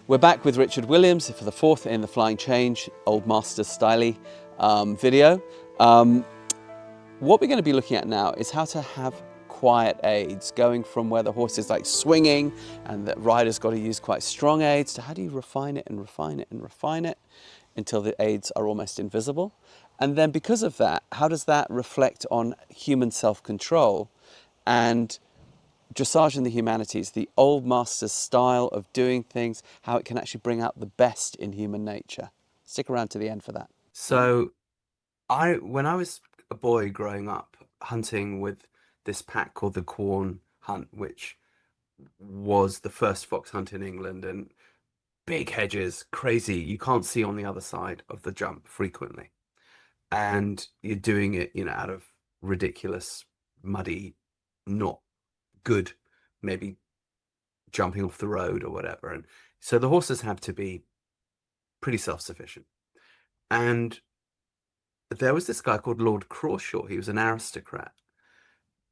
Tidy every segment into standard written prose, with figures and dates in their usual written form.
We're back with Richard Williams for the fourth in the Flying Change Old Master Styley video. What we're going to be looking at now is how to have quiet aids, going from where the horse is like swinging and the rider's got to use quite strong aids to how do you refine it and refine it and refine it until the aids are almost invisible. And then because of that, how does that reflect on human self-control and dressage in the humanities, the old master's style of doing things, how it can actually bring out the best in human nature. Stick around to the end for that. So when I was a boy growing up, hunting with this pack called the Quorn Hunt, which was the first fox hunt in England, and big hedges, crazy. You can't see on the other side of the jump frequently. And you're doing it, out of ridiculous, muddy, not good, maybe jumping off the road or whatever. And so the horses have to be pretty self-sufficient. And there was this guy called Lord Crawshaw. He was an aristocrat.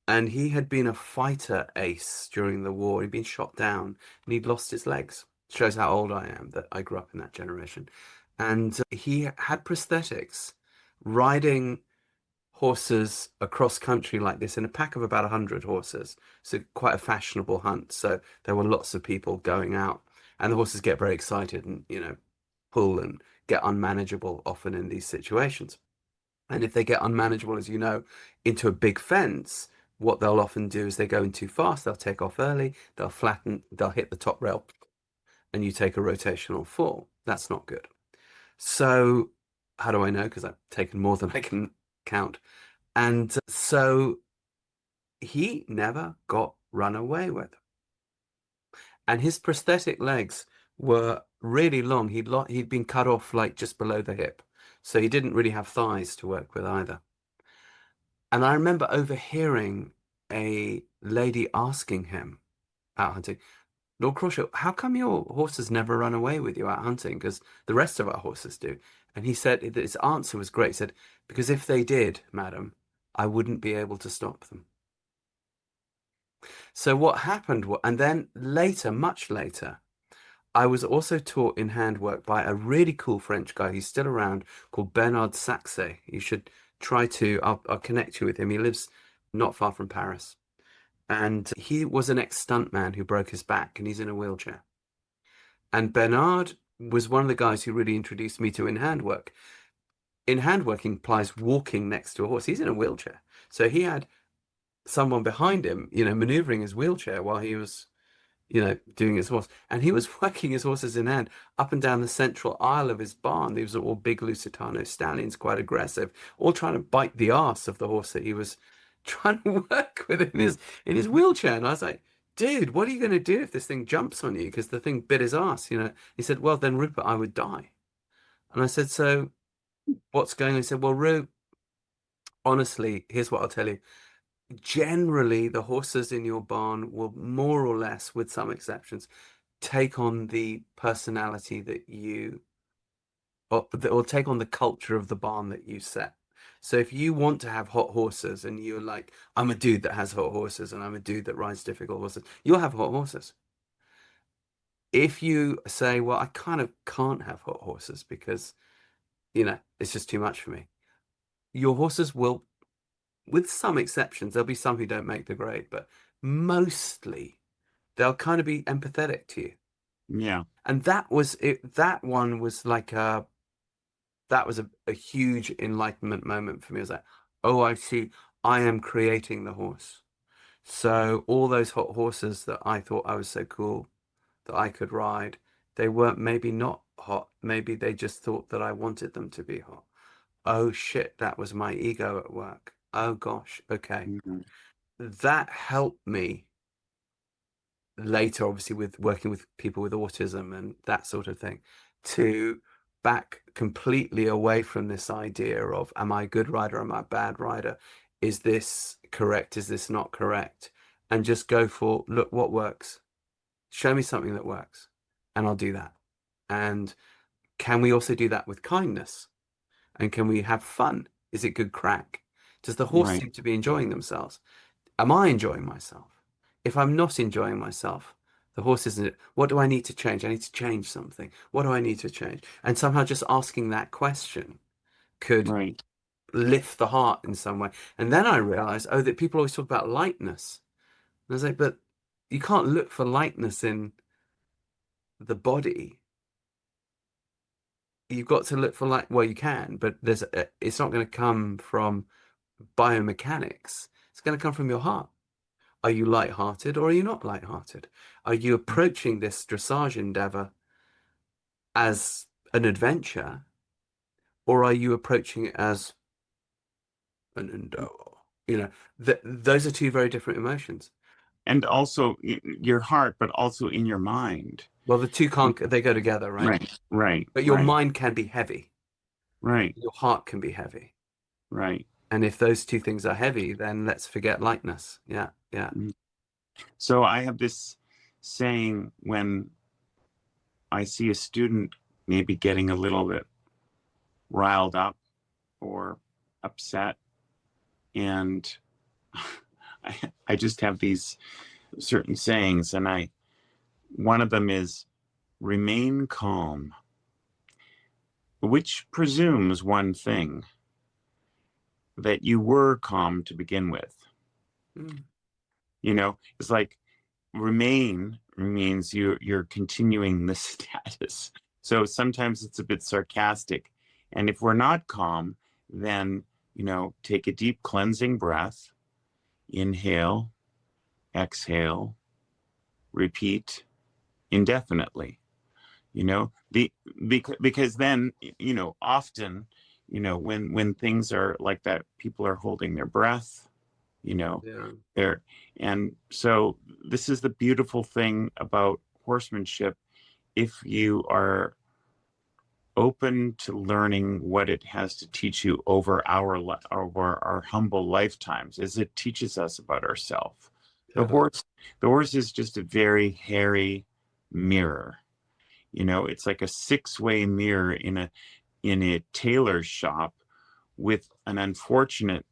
And he had been a fighter ace during the war. He'd been shot down and he'd lost his legs. Shows how old I am, that I grew up in that generation. And he had prosthetics riding horses across country like this in a pack of about 100 horses. So quite a fashionable hunt. So there were lots of people going out and the horses get very excited and, pull and get unmanageable often in these situations. And if they get unmanageable, as you know, into a big fence, what they'll often do is they go in too fast, they'll take off early, they'll flatten, they'll hit the top rail, and you take a rotational fall. That's not good. So how do I know? Because I've taken more than I can count. And so he never got run away with. And his prosthetic legs were really long. He'd been cut off like just below the hip. So he didn't really have thighs to work with either. And I remember overhearing a lady asking him out hunting, Lord Crawshaw, how come your horses never run away with you out hunting? Because the rest of our horses do. And he said, his answer was great. He said, because if they did, madam, I wouldn't be able to stop them. So what happened, and then later, much later, I was also taught in handwork by a really cool French guy. He's still around, called Bernard Saxe. You should try to, I'll connect you with him. He lives not far from Paris. And he was an ex-stuntman who broke his back and he's in a wheelchair. And Bernard was one of the guys who really introduced me to in handwork. In handwork implies walking next to a horse. He's in a wheelchair. So he had someone behind him, maneuvering his wheelchair while he was, doing his horse. And he was working his horses in hand up and down the central aisle of his barn. These were all big Lusitano stallions, quite aggressive, all trying to bite the arse of the horse that he was trying to work with in his wheelchair. And I was like, dude, what are you going to do if this thing jumps on you? Because the thing bit his ass, He said, well, then, Rupert, I would die. And I said, so what's going on? He said, well, Ru, honestly, here's what I'll tell you. Generally, the horses in your barn will more or less, with some exceptions, take on the personality that you, or take on the culture of the barn that you set. So if you want to have hot horses and you're like, I'm a dude that has hot horses and I'm a dude that rides difficult horses, you'll have hot horses. If you say, well, I kind of can't have hot horses because, it's just too much for me, your horses will, with some exceptions, there'll be some who don't make the grade, but mostly they'll kind of be empathetic to you. Yeah. And that was it. That one was like that was a huge enlightenment moment for me. I was like, oh, I see, I am creating the horse. So all those hot horses that I thought I was so cool that I could ride, they weren't maybe not hot. Maybe they just thought that I wanted them to be hot. Oh shit, that was my ego at work. Oh gosh, okay. Mm-hmm. That helped me later, obviously, with working with people with autism and that sort of thing, to back completely away from this idea of, am I a good rider? Am I a bad rider? Is this correct? Is this not correct? And just go for, look, what works? Show me something that works, and I'll do that. And can we also do that with kindness? And can we have fun? Is it good crack? Does the horse Right. seem to be enjoying themselves? Am I enjoying myself? If I'm not enjoying myself, The horse isn't, what do I need to change? I need to change something. What do I need to change? And somehow just asking that question could Right. lift the heart in some way. And then I realized, oh, that people always talk about lightness. And I was like, but you can't look for lightness in the body. You've got to look for light. Well, you can, but it's not going to come from biomechanics. It's going to come from your heart. Are you light-hearted or are you not light-hearted? Are you approaching this dressage endeavor as an adventure, or are you approaching it as an endeavor? You know, those are two very different emotions. And also your heart, but also in your mind. Well, the two can't, they go together, right? Right, right, But your right, mind can be heavy. right, Your heart can be heavy. right. And if those two things are heavy, then let's forget lightness. Yeah, yeah. So I have this saying when I see a student maybe getting a little bit riled up or upset, and I just have these certain sayings, and one of them is remain calm, which presumes one thing, that you were calm to begin with. Mm. You know, it's like remain means you're continuing the status. So sometimes it's a bit sarcastic. And if we're not calm, then, take a deep cleansing breath, inhale, exhale, repeat indefinitely. Because then, often, when things are like that, people are holding their breath, Yeah. there. And so this is the beautiful thing about horsemanship. If you are open to learning what it has to teach you over our humble lifetimes, as it teaches us about ourselves. The Totally. horse is just a very hairy mirror. It's like a six-way mirror in a tailor's shop, with an unfortunate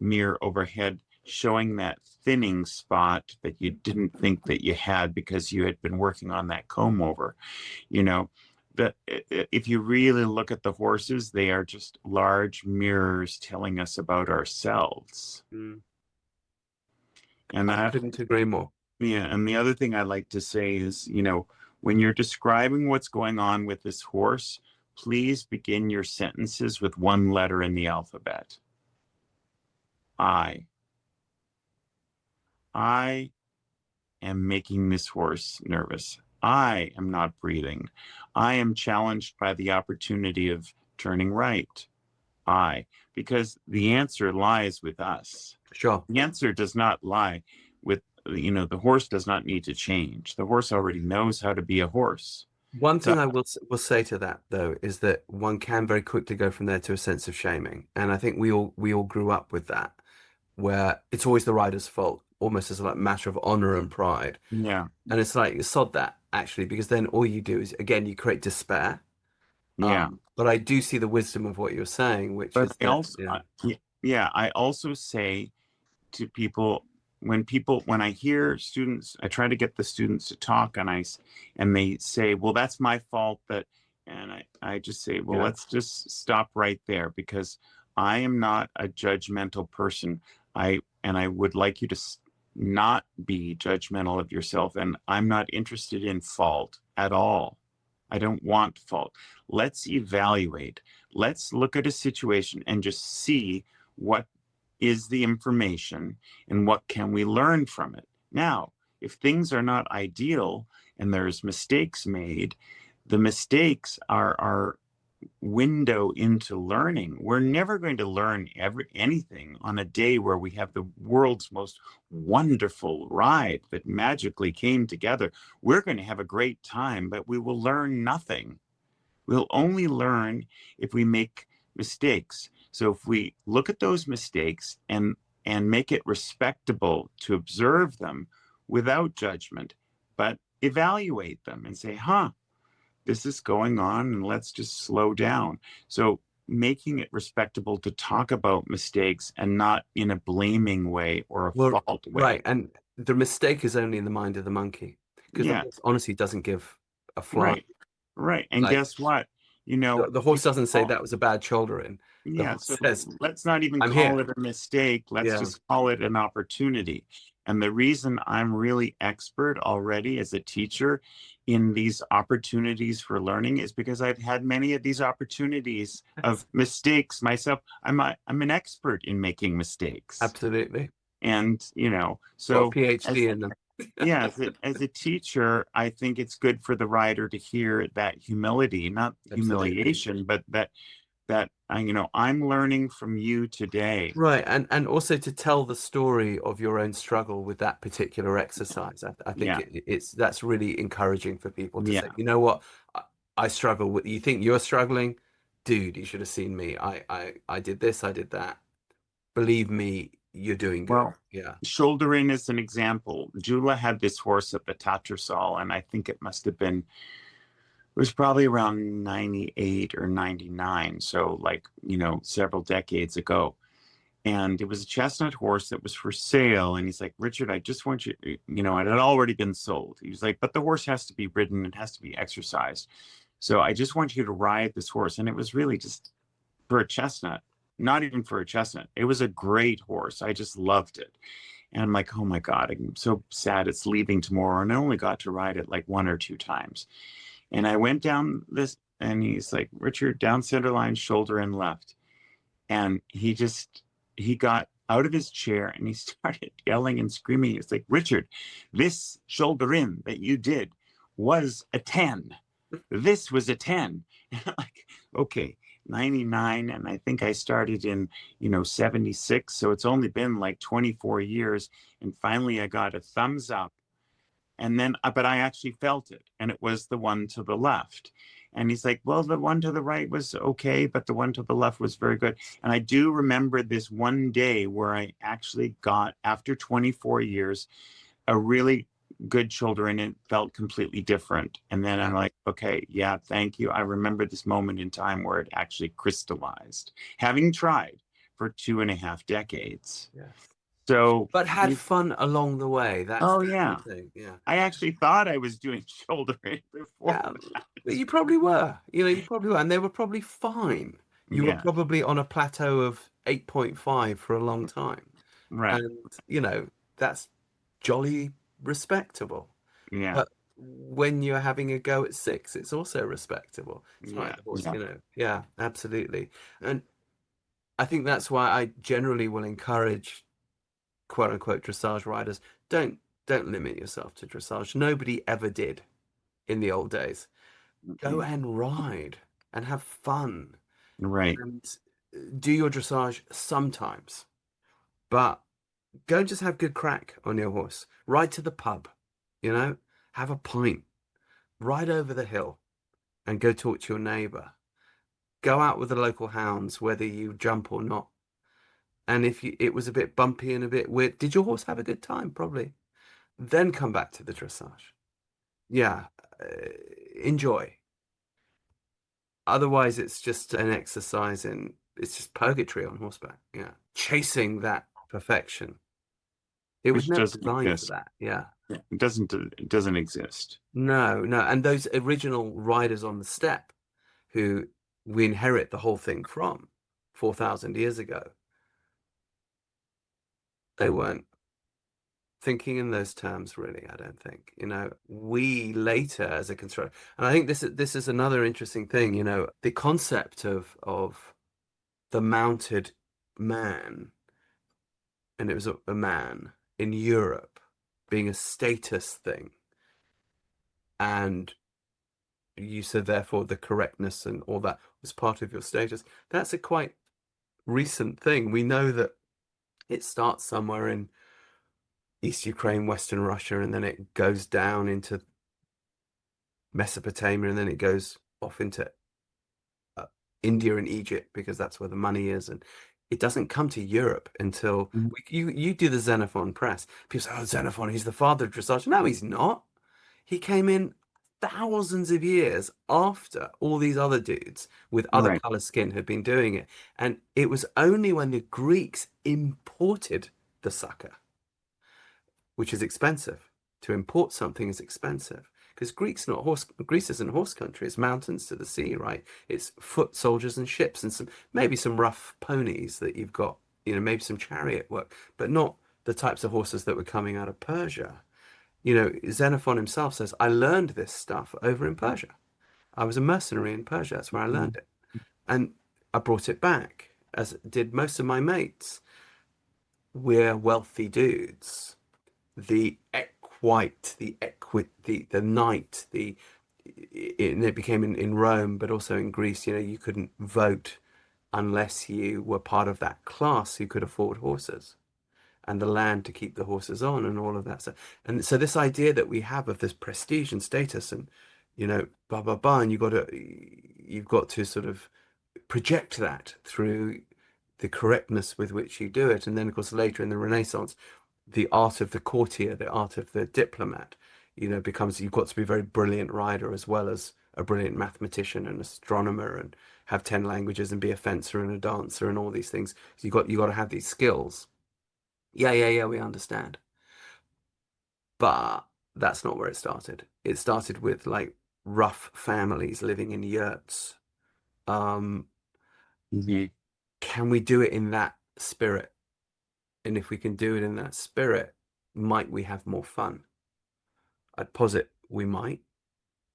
mirror overhead showing that thinning spot that you didn't think that you had because you had been working on that comb over. That if you really look at the horses, they are just large mirrors telling us about ourselves. Mm. And I couldn't agree more. Yeah, and the other thing I like to say is, when you're describing what's going on with this horse, please begin your sentences with one letter in the alphabet. I am making this horse nervous. I am not breathing. I am challenged by the opportunity of turning right. Because the answer lies with us. Sure. The answer does not lie with, the horse does not need to change. The horse already knows how to be a horse. One So, thing I will say to that though is that one can very quickly go from there to a sense of shaming, and I think we all grew up with that, where it's always the rider's fault, almost as a like matter of honor and pride. yeah, And it's like sod that actually, because then all you do is again you create despair. yeah. But I do see the wisdom of what you're saying, which But is I that also, yeah, I also say to people, when I hear students, I try to get the students to talk, and they say, well, that's my fault, and I just say, well, yeah. let's just stop right there, because I am not a judgmental person. And I would like you to not be judgmental of yourself. And I'm not interested in fault at all. I don't want fault. Let's evaluate. Let's look at a situation and just see what is the information and what can we learn from it. Now, if things are not ideal and there's mistakes made, the mistakes are our window into learning. We're never going to learn anything on a day where we have the world's most wonderful ride that magically came together. We're going to have a great time, but we will learn nothing. We'll only learn if we make mistakes. So if we look at those mistakes and make it respectable to observe them without judgment, but evaluate them and say, this is going on, and let's just slow down. So making it respectable to talk about mistakes, and not in a blaming way or a fault way. Right. And the mistake is only in the mind of the monkey. because the Yeah, horse honestly doesn't give a fly. right. And Like, guess what? You know, the horse doesn't say oh, that was a bad shouldering. The yeah, horse so says, let's not even I'm call here. it a mistake. Let's Yeah, just call it an opportunity. And the reason I'm really expert already as a teacher in these opportunities for learning is because I've had many of these opportunities of mistakes myself. I'm an expert in making mistakes. absolutely. And, you know, Got a so as, PhD in them. yeah, as a teacher, I think it's good for the rider to hear that humility, not Absolutely. humiliation, but that you know, I'm learning from you today. Right, and also to tell the story of your own struggle with that particular exercise. I think Yeah, that's really encouraging for people to say, yeah. you know what, I struggle with. You think you're struggling, dude? You should have seen me. I did this, I did that. Believe me, you're doing good. Well, Yeah. shoulder in is an example. Jula had this horse at the Tattersall, and I think it must have been, it was probably around 98 or 99. So like, you know, several decades ago. And it was a chestnut horse that was for sale. And he's like, Richard, I just want you, you know, it had already been sold. He was like, but the horse has to be ridden, it has to be exercised. So I just want you to ride this horse. And it was really just for a chestnut, not even for a chestnut. It was a great horse. I just loved it. And I'm like, oh my God, I'm so sad it's leaving tomorrow. And I only got to ride it like 1 or 2 times. And I went down this, and he's like, Richard, down center line, shoulder in left. And he got out of his chair and he started yelling and screaming. It's like, Richard, this shoulder in that you did was a 10. This was a 10. And I'm like, okay, 99. And I think I started in, you know, 76. So it's only been like 24 years. And finally I got a thumbs up. And then, but I actually felt it, and it was the one to the left. And he's like, well, the one to the right was okay, but the one to the left was very good. And I do remember this one day where I actually got, after 24 years, a really good shoulder, and it felt completely different. And then I'm like, okay, yeah, thank you. I remember this moment in time where it actually crystallized, having tried for 2.5 decades. Yeah. So, But had fun along the way. That's oh the yeah. thing. Yeah. I actually thought I was doing shoulder in before. Yeah. But you probably were. You know, you probably were. And they were probably fine. You were Yeah, probably on a plateau of 8.5 for a long time. right. And, you know, that's jolly respectable. Yeah, But when you're having a go at 6, it's also respectable. It's yeah, right, the horse, yeah. you know. Yeah, absolutely. And I think that's why I generally will encourage quote unquote dressage riders, don't limit yourself to dressage. Nobody ever did in the old days. Go and ride and have fun Right. and do your dressage sometimes, but go and just have good crack on your horse. Ride to the pub, you know, have a pint, ride over the hill and go talk to your neighbor. Go out with the local hounds, whether you jump or not. And if it was a bit bumpy and a bit weird, did your horse have a good time? Probably. Then come back to the dressage. Yeah, enjoy. Otherwise, it's just an exercise in, it's just purgatory on horseback. Yeah, chasing that perfection. It was Which never doesn't designed for exist. that. Yeah. Yeah, it doesn't exist. No, no. And those original riders on the steppe who we inherit the whole thing from 4,000 years ago, they weren't thinking in those terms, really. I don't think, you know, we later as a constructor, and I think this is another interesting thing, you know, the concept of the mounted man, and it was a man in Europe being a status thing, and you said therefore the correctness and all that was part of your status. That's a quite recent thing. We know that it starts somewhere in East Ukraine, Western Russia, and then it goes down into Mesopotamia, and then it goes off into India and Egypt because that's where the money is, and it doesn't come to Europe until you do the Xenophon press. People say, "Oh, Xenophon, he's the father of dressage." No, he's not. He came in thousands of years after all these other dudes with other Right. color skin had been doing it, and it was only when the Greeks imported the sucker, which is expensive to import something is expensive. Because Greece isn't horse country. It's mountains to the sea, right? It's foot soldiers and ships and maybe some rough ponies that you've got, maybe some chariot work, but not the types of horses that were coming out of Persia. Xenophon himself says, I learned this stuff over in Persia. I was a mercenary in Persia. That's where I learned it. And I brought it back, as did most of my mates. We're wealthy dudes. The equite, the knight, it became in Rome, but also in Greece, you couldn't vote unless you were part of that class who could afford horses and the land to keep the horses on and all of that stuff. And so this idea that we have of this prestige and status and, blah, blah, blah, and you've got to sort of project that through the correctness with which you do it. And then, of course, later in the Renaissance, the art of the courtier, the art of the diplomat, becomes, you've got to be a very brilliant rider as well as a brilliant mathematician and astronomer and have 10 languages and be a fencer and a dancer and all these things. So you got to have these skills. Yeah, we understand. But that's not where it started. It started with like rough families living in yurts. Can we do it in that spirit? And if we can do it in that spirit, might we have more fun? I'd posit we might.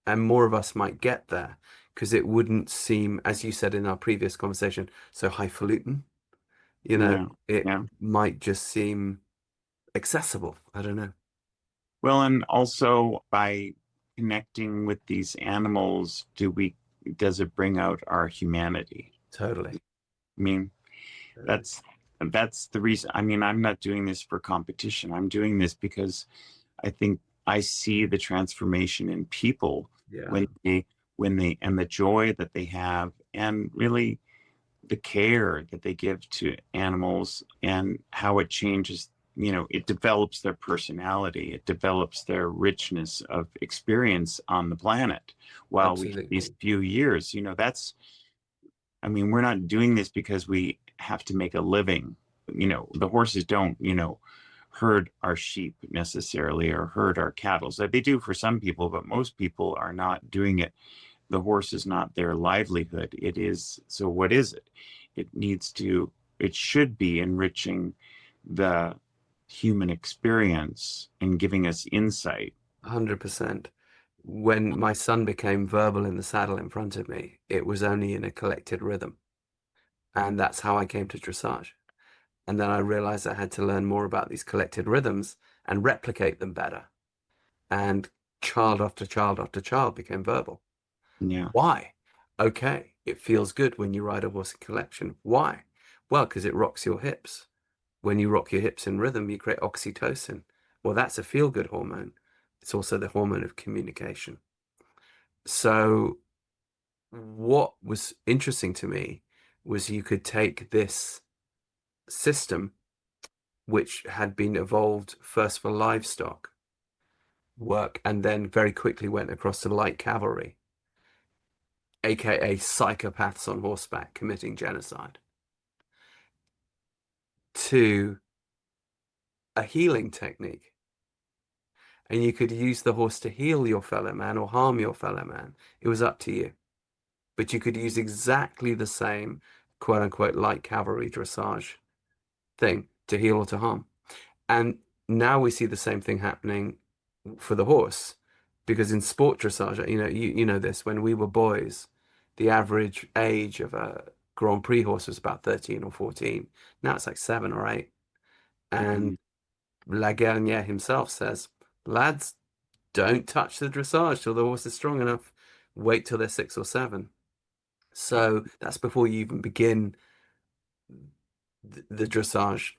And more of us might get there because it wouldn't seem, as you said in our previous conversation, so highfalutin. It might just seem accessible. I don't know. Well, and also by connecting with these animals, does it bring out our humanity? Totally. I mean, that's the reason. I mean, I'm not doing this for competition. I'm doing this because I think I see the transformation in people when they and the joy that they have, and really the care that they give to animals, and how it changes. It develops their personality. It develops their richness of experience on the planet. While Absolutely. these few years, we're not doing this because we have to make a living. The horses don't, herd our sheep necessarily or herd our cattle. So they do for some people, but most people are not doing it. The horse is not their livelihood. It is. So what is it? It should be enriching the human experience and giving us insight. 100%. When my son became verbal in the saddle in front of me, it was only in a collected rhythm. And that's how I came to dressage. And then I realized I had to learn more about these collected rhythms and replicate them better. And child after child after child became verbal. Yeah. Why? Okay, it feels good when you ride a horse in collection. Why? Well, because it rocks your hips. When you rock your hips in rhythm, you create oxytocin. Well, that's a feel-good hormone. It's also the hormone of communication. So what was interesting to me was you could take this system, which had been evolved first for livestock work and then very quickly went across to light cavalry, aka psychopaths on horseback committing genocide, to a healing technique. And you could use the horse to heal your fellow man or harm your fellow man. It was up to you. But you could use exactly the same quote unquote light cavalry dressage thing to heal or to harm. And now we see the same thing happening for the horse, because in sport dressage, you know this, when we were boys, the average age of a Grand Prix horse was about 13 or 14. Now it's like 7 or 8. And Guérinière himself says, lads, don't touch the dressage till the horse is strong enough. Wait till they're 6 or 7. So that's before you even begin the dressage.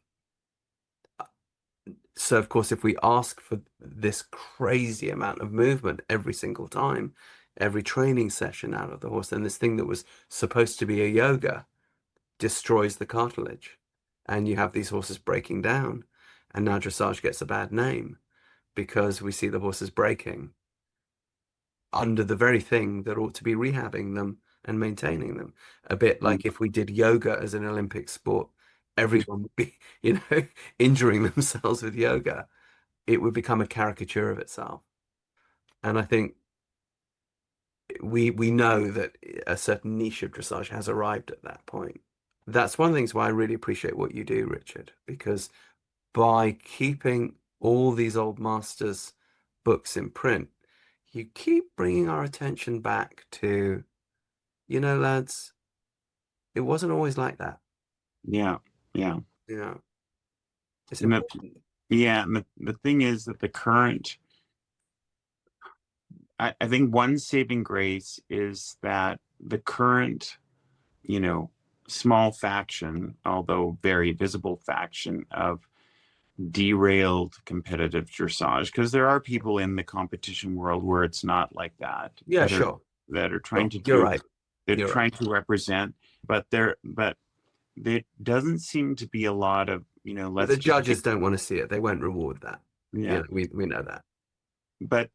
So, of course, if we ask for this crazy amount of movement every single time, every training session out of the horse, then this thing that was supposed to be a yoga destroys the cartilage. And you have these horses breaking down. And now dressage gets a bad name because we see the horses breaking under the very thing that ought to be rehabbing them and maintaining them. A bit like if we did yoga as an Olympic sport, everyone would be, injuring themselves with yoga. it would become a caricature of itself. And I think we know that a certain niche of dressage has arrived at that point. That's one of the things why I really appreciate what you do, Richard, because by keeping all these old masters books in print, you keep bringing our attention back to, lads, it wasn't always like that. Yeah. It's And important. and the thing is that the current, I think one saving grace is that the current, small faction, although very visible faction of derailed competitive dressage, because there are people in the competition world where it's not like that. Yeah, sure. That are trying to You're right. They're You're trying right. to represent, but there doesn't seem to be a lot of, The judges don't want to see it. They won't reward that. yeah. We know that. But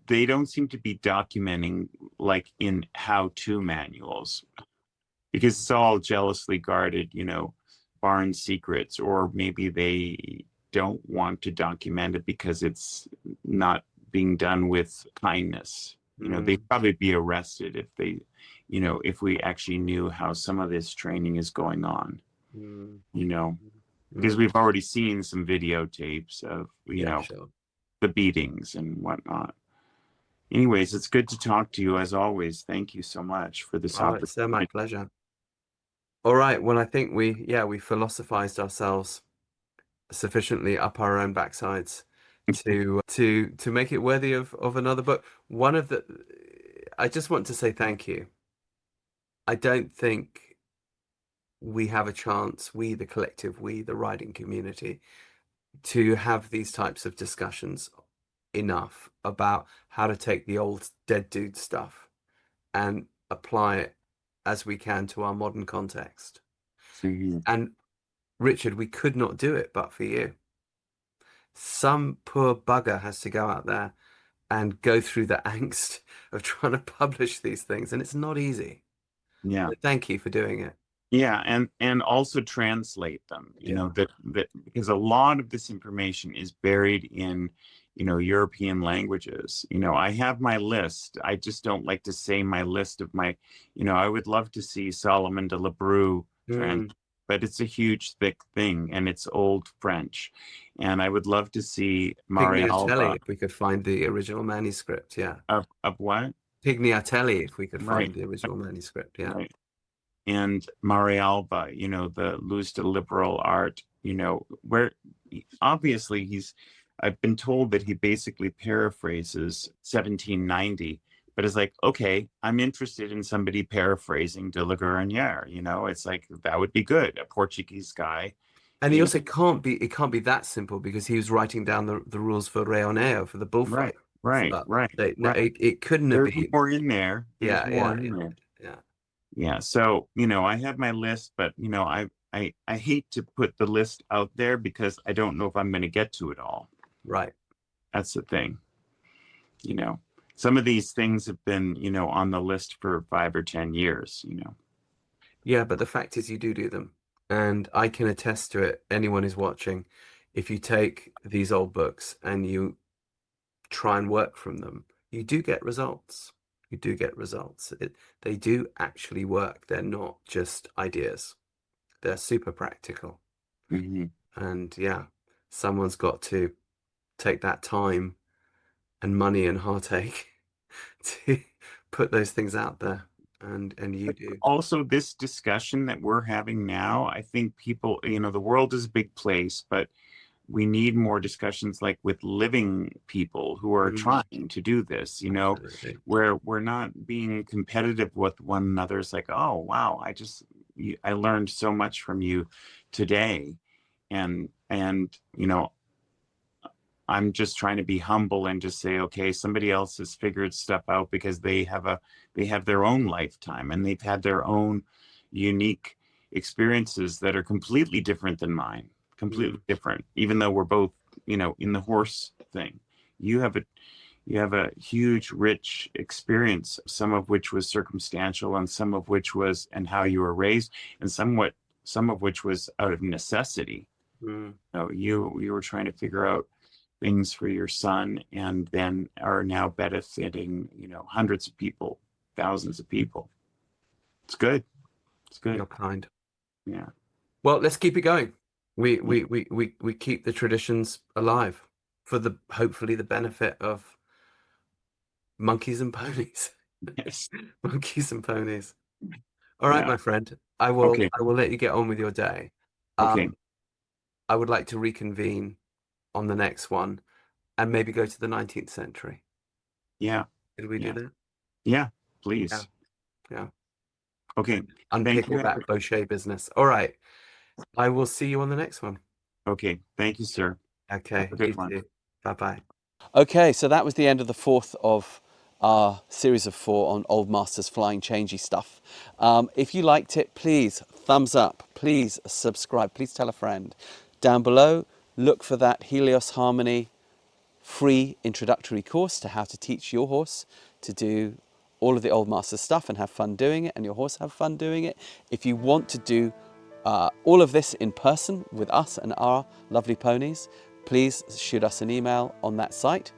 they don't seem to be documenting like in how-to manuals, because it's all jealously guarded, barn secrets, or maybe they don't want to document it because it's not being done with kindness. They'd probably be arrested if they, if we actually knew how some of this training is going on, because we've already seen some videotapes of, Sure. the beatings and whatnot. Anyways, it's good to talk to you as always. Thank you so much for this opportunity. It's my pleasure. All right. Well, I think we philosophized ourselves sufficiently up our own backsides to make it worthy of another book. I just want to say thank you. I don't think we have a chance, we the collective, we the writing community, to have these types of discussions enough about how to take the old dead dude stuff and apply it as we can to our modern context. And Richard, we could not do it but for you. Some poor bugger has to go out there and go through the angst of trying to publish these things, and it's not easy. Yeah. So thank you for doing it. Yeah, and also translate them, that because a lot of this information is buried in, European languages. I have my list. I just don't like to say my list of my, I would love to see Solomon de Lebrun but it's a huge, thick thing, and it's old French. And I would love to see Pignatelli, if we could find the original manuscript, yeah. Of what? Pignatelli, if we could find the original manuscript, yeah. Right. And Marialva, the Luz de Liberal Art, where obviously I've been told that he basically paraphrases 1790, but it's like, okay, I'm interested in somebody paraphrasing de la Guérinière, it's like, that would be good, a Portuguese guy. And he also can't be that simple, because he was writing down the rules for Réoneo, for the bullfight. Right. It couldn't have been more in there. Yeah. So, I have my list, but I hate to put the list out there because I don't know if I'm going to get to it all. Right. That's the thing. Some of these things have been, on the list for 5 or 10 years, Yeah, but the fact is you do them. And I can attest to it. Anyone who's watching, if you take these old books and you try and work from them, you do get results. You do get results. They do actually work. They're not just ideas. They're super practical. And yeah, someone's got to take that time and money and heartache to put those things out there. And you do. Also, this discussion that we're having now, I think people, the world is a big place, but we need more discussions like with living people who are trying to do this, where we're not being competitive with one another. It's like, oh, wow, I learned so much from you today. And I'm just trying to be humble and just say, okay, somebody else has figured stuff out because they have their own lifetime and they've had their own unique experiences that are completely different than mine, completely different, even though we're both, in the horse thing. You have a huge, rich experience, some of which was circumstantial and some of which was, and how you were raised, and some of which was out of necessity. You were trying to figure out things for your son, and then are now benefiting, you know, hundreds of people, thousands of people. It's good. It's good. You're kind. Yeah. Well, let's keep it going. We keep the traditions alive for the hopefully the benefit of monkeys and ponies. Yes. Monkeys and ponies. All right, Yeah. my friend. I Okay. will let you get on with your day. Okay. I would like to reconvene on the next one and maybe go to the 19th century. Yeah. Did we do Yeah. that? Yeah. Please. Yeah. Yeah. Okay. Unpick Thank you. all that crochet business. All right. I will see you on the next one. Okay. Thank you, sir. Okay. Have a good You one. too. Bye-bye. Okay, so that was the end of the fourth of our series of 4 on Old Masters flying changey stuff. If you liked it, please thumbs up, please subscribe, please tell a friend. Down below, look for that Helios Harmony free introductory course to how to teach your horse to do all of the Old Masters stuff and have fun doing it, and your horse have fun doing it. If you want to do all of this in person with us and our lovely ponies, please shoot us an email on that site.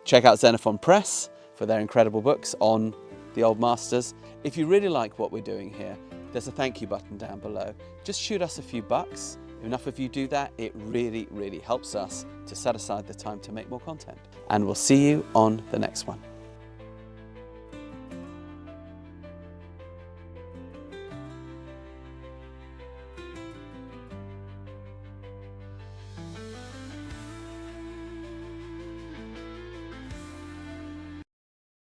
Check out Xenophon Press for their incredible books on the Old Masters. If you really like what we're doing here, there's a thank you button down below. Just shoot us a few bucks. If enough of you do that, it really, really helps us to set aside the time to make more content. And we'll see you on the next one.